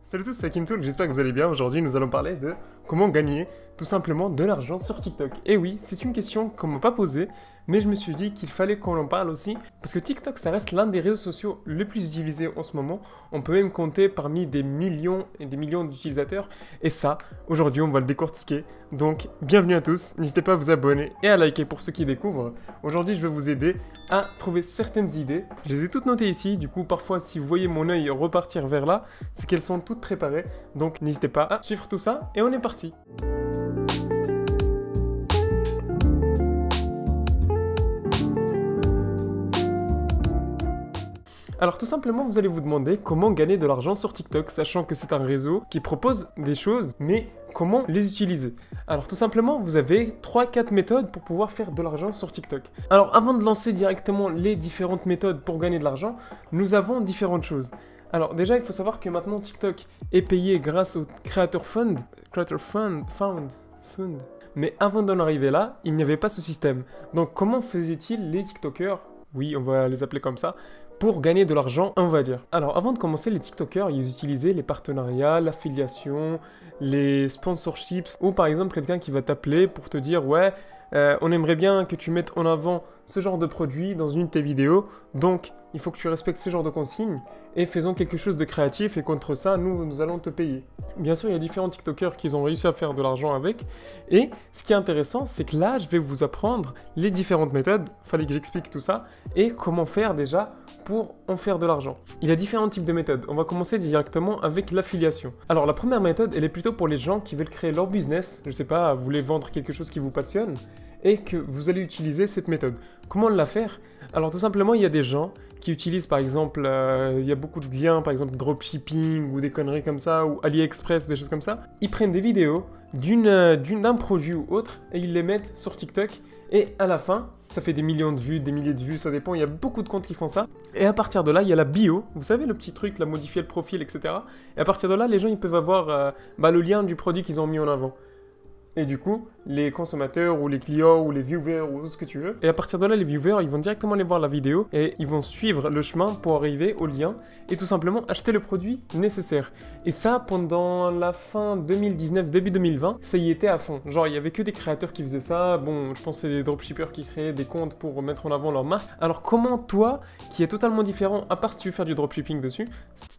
Salut à tous, c'est Akintoul, j'espère que vous allez bien. Aujourd'hui, nous allons parler de comment gagner tout simplement de l'argent sur TikTok. Et oui, c'est une question qu'on m'a pas posée, mais je me suis dit qu'il fallait qu'on en parle aussi, parce que TikTok, ça reste l'un des réseaux sociaux les plus utilisés en ce moment. On peut même compter parmi des millions et des millions d'utilisateurs. Et ça, aujourd'hui, on va le décortiquer. Donc, bienvenue à tous, n'hésitez pas à vous abonner et à liker pour ceux qui découvrent. Aujourd'hui, je vais vous aider à trouver certaines idées. Je les ai toutes notées ici, du coup, parfois, si vous voyez mon œil repartir vers là, c'est qu'elles sont toutes préparées. Donc, n'hésitez pas à suivre tout ça et on est parti. Alors tout simplement, vous allez vous demander comment gagner de l'argent sur TikTok, sachant que c'est un réseau qui propose des choses, mais comment les utiliser? Alors tout simplement, vous avez 3-4 méthodes pour pouvoir faire de l'argent sur TikTok. Alors avant de lancer directement les différentes méthodes pour gagner de l'argent, nous avons différentes choses. Alors déjà, il faut savoir que maintenant TikTok est payé grâce au Creator Fund. Mais avant d'en arriver là, il n'y avait pas ce système. Donc comment faisaient-ils les TikTokers, oui, on va les appeler comme ça, pour gagner de l'argent, on va dire. Alors avant de commencer, les TikTokers, ils utilisaient les partenariats, l'affiliation, les sponsorships, ou par exemple quelqu'un qui va t'appeler pour te dire « Ouais, on aimerait bien que tu mettes en avant ce genre de produit dans une de tes vidéos, donc il faut que tu respectes ce genre de consignes et faisons quelque chose de créatif et contre ça, nous allons te payer. » Bien sûr, il y a différents TikTokers qui ont réussi à faire de l'argent avec, et ce qui est intéressant, c'est que là, je vais vous apprendre les différentes méthodes, fallait que j'explique tout ça, et comment faire déjà pour en faire de l'argent. Il y a différents types de méthodes. On va commencer directement avec l'affiliation. Alors la première méthode, elle est plutôt pour les gens qui veulent créer leur business, je sais pas, vous voulez vendre quelque chose qui vous passionne, et que vous allez utiliser cette méthode. Comment la faire? Alors tout simplement, il y a des gens qui utilisent par exemple, il y a beaucoup de liens, par exemple dropshipping ou des conneries comme ça, ou AliExpress, des choses comme ça. Ils prennent des vidéos d'un produit ou autre et ils les mettent sur TikTok et à la fin, ça fait des millions de vues, des milliers de vues, ça dépend, il y a beaucoup de comptes qui font ça. Et à partir de là, il y a la bio, vous savez le petit truc, la modifier le profil, etc. Et à partir de là, les gens ils peuvent avoir le lien du produit qu'ils ont mis en avant. Et du coup, les consommateurs ou les clients ou les viewers ou tout ce que tu veux. Et à partir de là, les viewers, ils vont directement aller voir la vidéo et ils vont suivre le chemin pour arriver au lien et tout simplement acheter le produit nécessaire. Et ça, pendant la fin 2019, début 2020, ça y était à fond. Genre, il y avait que des créateurs qui faisaient ça. Bon, je pense que c'est des dropshippers qui créaient des comptes pour mettre en avant leur marque. Alors comment toi, qui est totalement différent, à part si tu veux faire du dropshipping dessus,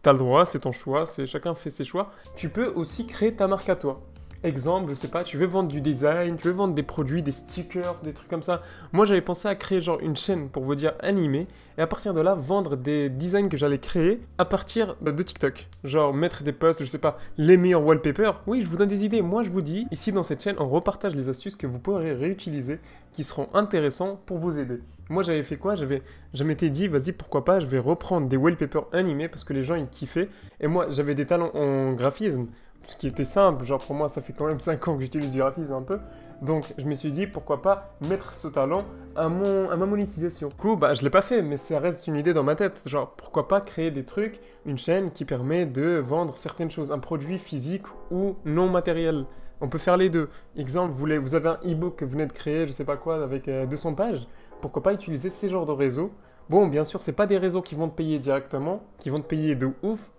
t'as le droit, c'est ton choix, chacun fait ses choix, tu peux aussi créer ta marque à toi. Exemple, je sais pas, tu veux vendre du design, tu veux vendre des produits, des stickers, des trucs comme ça. Moi, j'avais pensé à créer genre une chaîne pour vous dire animé et à partir de là, vendre des designs que j'allais créer à partir de TikTok. Genre mettre des posts, je sais pas, les meilleurs wallpapers. Oui, je vous donne des idées. Moi, je vous dis, ici dans cette chaîne, on repartage les astuces que vous pourrez réutiliser qui seront intéressants pour vous aider. Moi, j'avais fait quoi? Je m'étais dit, vas-y, pourquoi pas, je vais reprendre des wallpapers animés parce que les gens, ils kiffaient. Et moi, j'avais des talents en graphisme. Ce qui était simple, genre pour moi ça fait quand même 5 ans que j'utilise du graphisme un peu, donc je me suis dit pourquoi pas mettre ce talent à ma monétisation. Du coup je l'ai pas fait mais ça reste une idée dans ma tête, genre pourquoi pas créer des trucs, une chaîne qui permet de vendre certaines choses, un produit physique ou non matériel. On peut faire les deux. Exemple, vous avez un e-book que vous venez de créer, je sais pas quoi, avec 200 pages, pourquoi pas utiliser ces genres de réseaux. Bon bien sûr c'est pas des réseaux qui vont te payer directement, qui vont te payer de ouf,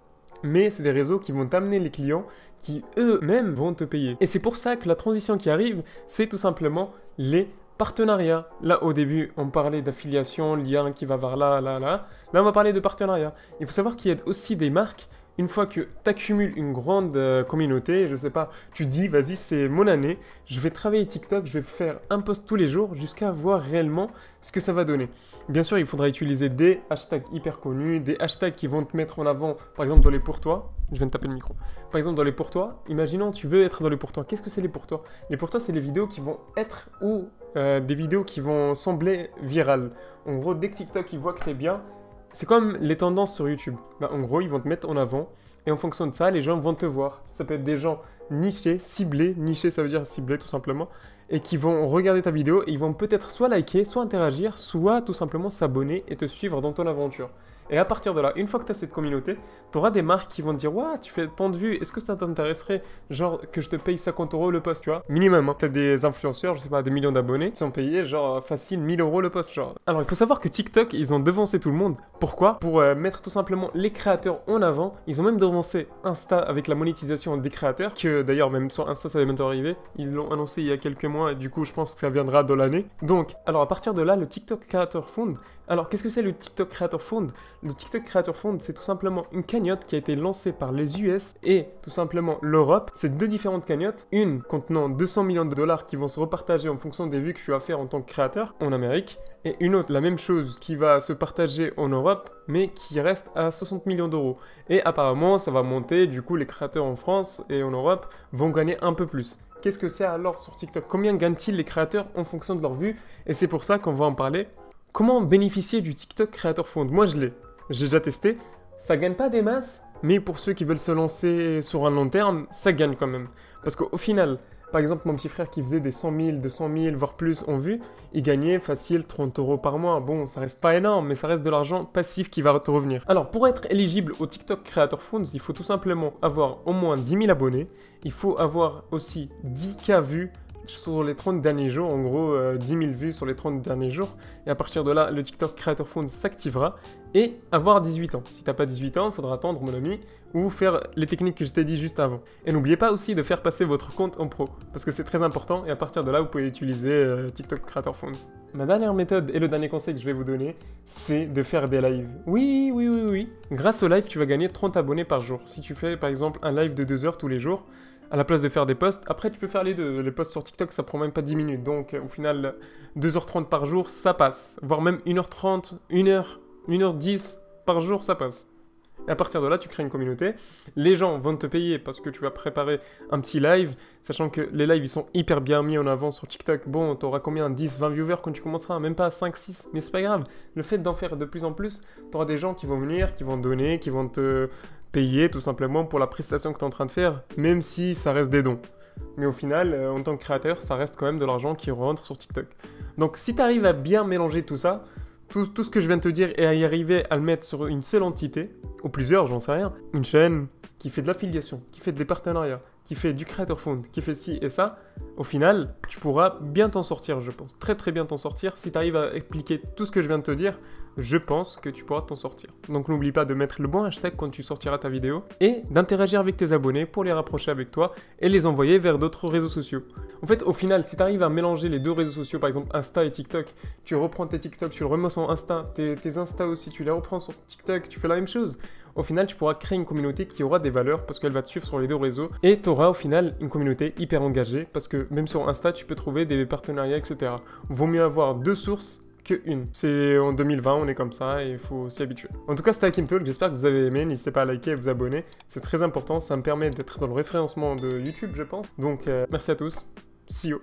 mais c'est des réseaux qui vont t'amener les clients qui eux-mêmes vont te payer. Et c'est pour ça que la transition qui arrive, c'est tout simplement les partenariats. Là, au début, on parlait d'affiliation, lien qui va vers là. Là, on va parler de partenariat. Il faut savoir qu'il y a aussi des marques. Une fois que tu accumules une grande communauté, je sais pas, tu dis, vas-y, c'est mon année, je vais travailler TikTok, je vais faire un post tous les jours jusqu'à voir réellement ce que ça va donner. Bien sûr, il faudra utiliser des hashtags hyper connus, des hashtags qui vont te mettre en avant, par exemple dans les pour toi. Je viens de taper le micro. Par exemple, dans les pour toi, imaginons, tu veux être dans les pour toi. Qu'est-ce que c'est les pour toi? Les pour toi, c'est les vidéos qui vont être ou des vidéos qui vont sembler virales. En gros, dès que TikTok il voit que t'es bien, c'est comme les tendances sur YouTube. En gros, ils vont te mettre en avant et en fonction de ça, les gens vont te voir. Ça peut être des gens nichés, ciblés. Nichés, ça veut dire ciblés tout simplement. Et qui vont regarder ta vidéo et ils vont peut-être soit liker, soit interagir, soit tout simplement s'abonner et te suivre dans ton aventure. Et à partir de là, une fois que tu as cette communauté, tu auras des marques qui vont te dire « Ouah, tu fais tant de vues, est-ce que ça t'intéresserait genre que je te paye 50 € le post, tu vois ?» Minimum, hein. Tu as des influenceurs, je sais pas, des millions d'abonnés, qui sont payés genre facile 1000 € le post, genre. Alors il faut savoir que TikTok, ils ont devancé tout le monde. Pourquoi? Pour mettre tout simplement les créateurs en avant. Ils ont même devancé Insta avec la monétisation des créateurs, que d'ailleurs même sur Insta ça va bientôt arriver. Ils l'ont annoncé il y a quelques mois et du coup je pense que ça viendra dans l'année. Donc, alors à partir de là, le TikTok Creator Fund. Alors qu'est-ce que c'est le TikTok Creator Fund? Le TikTok Creator Fund, c'est tout simplement une cagnotte qui a été lancée par les US et tout simplement l'Europe. C'est deux différentes cagnottes, une contenant 200 millions de dollars qui vont se repartager en fonction des vues que tu vas faire en tant que créateur en Amérique, et une autre, la même chose, qui va se partager en Europe, mais qui reste à 60 millions d'euros. Et apparemment, ça va monter, du coup, les créateurs en France et en Europe vont gagner un peu plus. Qu'est-ce que c'est alors sur TikTok? Combien gagnent-ils les créateurs en fonction de leurs vues? Et c'est pour ça qu'on va en parler. Comment bénéficier du TikTok Creator Fund? Moi, je l'ai. J'ai déjà testé. Ça gagne pas des masses, mais pour ceux qui veulent se lancer sur un long terme, ça gagne quand même. Parce qu'au final, par exemple, mon petit frère qui faisait des 100 000, 200 000, voire plus en vue, il gagnait facile 30 € par mois. Bon, ça reste pas énorme, mais ça reste de l'argent passif qui va te revenir. Alors, pour être éligible au TikTok Creator Funds, il faut tout simplement avoir au moins 10 000 abonnés. Il faut avoir aussi 10K vues sur les 30 derniers jours, en gros 10 000 vues sur les 30 derniers jours, et à partir de là, le TikTok Creator Fund s'activera, et avoir 18 ans. Si t'as pas 18 ans, il faudra attendre, mon ami, ou faire les techniques que je t'ai dit juste avant. Et n'oubliez pas aussi de faire passer votre compte en pro, parce que c'est très important, et à partir de là, vous pouvez utiliser TikTok Creator Funds. Ma dernière méthode et le dernier conseil que je vais vous donner, c'est de faire des lives. Oui, oui, oui, oui. Grâce au live, tu vas gagner 30 abonnés par jour. Si tu fais, par exemple, un live de 2 heures tous les jours, à la place de faire des posts. Après, tu peux faire les deux. Les posts sur TikTok, ça prend même pas 10 minutes. Donc, au final, 2h30 par jour, ça passe. Voire même 1h30, 1h, 1h10 par jour, ça passe. Et à partir de là, tu crées une communauté. Les gens vont te payer parce que tu vas préparer un petit live, sachant que les lives, ils sont hyper bien mis en avant sur TikTok. Bon, tu auras combien? 10, 20 viewers quand tu commenceras? Même pas 5, 6, mais c'est pas grave. Le fait d'en faire de plus en plus, tu auras des gens qui vont venir, qui vont donner, qui vont te payer tout simplement pour la prestation que tu es en train de faire, même si ça reste des dons. Mais au final, en tant que créateur, ça reste quand même de l'argent qui rentre sur TikTok. Donc si tu arrives à bien mélanger tout ça, tout ce que je viens de te dire et à y arriver à le mettre sur une seule entité, ou plusieurs, j'en sais rien, une chaîne qui fait de l'affiliation, qui fait des partenariats, qui fait du Creator Fund, qui fait ci et ça, au final, tu pourras bien t'en sortir, je pense. Très très bien t'en sortir. Si tu arrives à expliquer tout ce que je viens de te dire, je pense que tu pourras t'en sortir. Donc n'oublie pas de mettre le bon hashtag quand tu sortiras ta vidéo et d'interagir avec tes abonnés pour les rapprocher avec toi et les envoyer vers d'autres réseaux sociaux. En fait, au final, si tu arrives à mélanger les deux réseaux sociaux, par exemple Insta et TikTok, tu reprends tes TikTok, tu le remets sur Insta, tes Insta aussi, tu les reprends sur TikTok, tu fais la même chose. Au final, tu pourras créer une communauté qui aura des valeurs parce qu'elle va te suivre sur les deux réseaux et tu auras au final une communauté hyper engagée parce que même sur Insta, tu peux trouver des partenariats, etc. Vaut mieux avoir deux sources qu'une. C'est en 2020, on est comme ça et il faut s'y habituer. En tout cas, c'était Hakim Talk, j'espère que vous avez aimé. N'hésitez pas à liker et vous abonner. C'est très important, ça me permet d'être dans le référencement de YouTube, je pense. Donc, merci à tous. See you.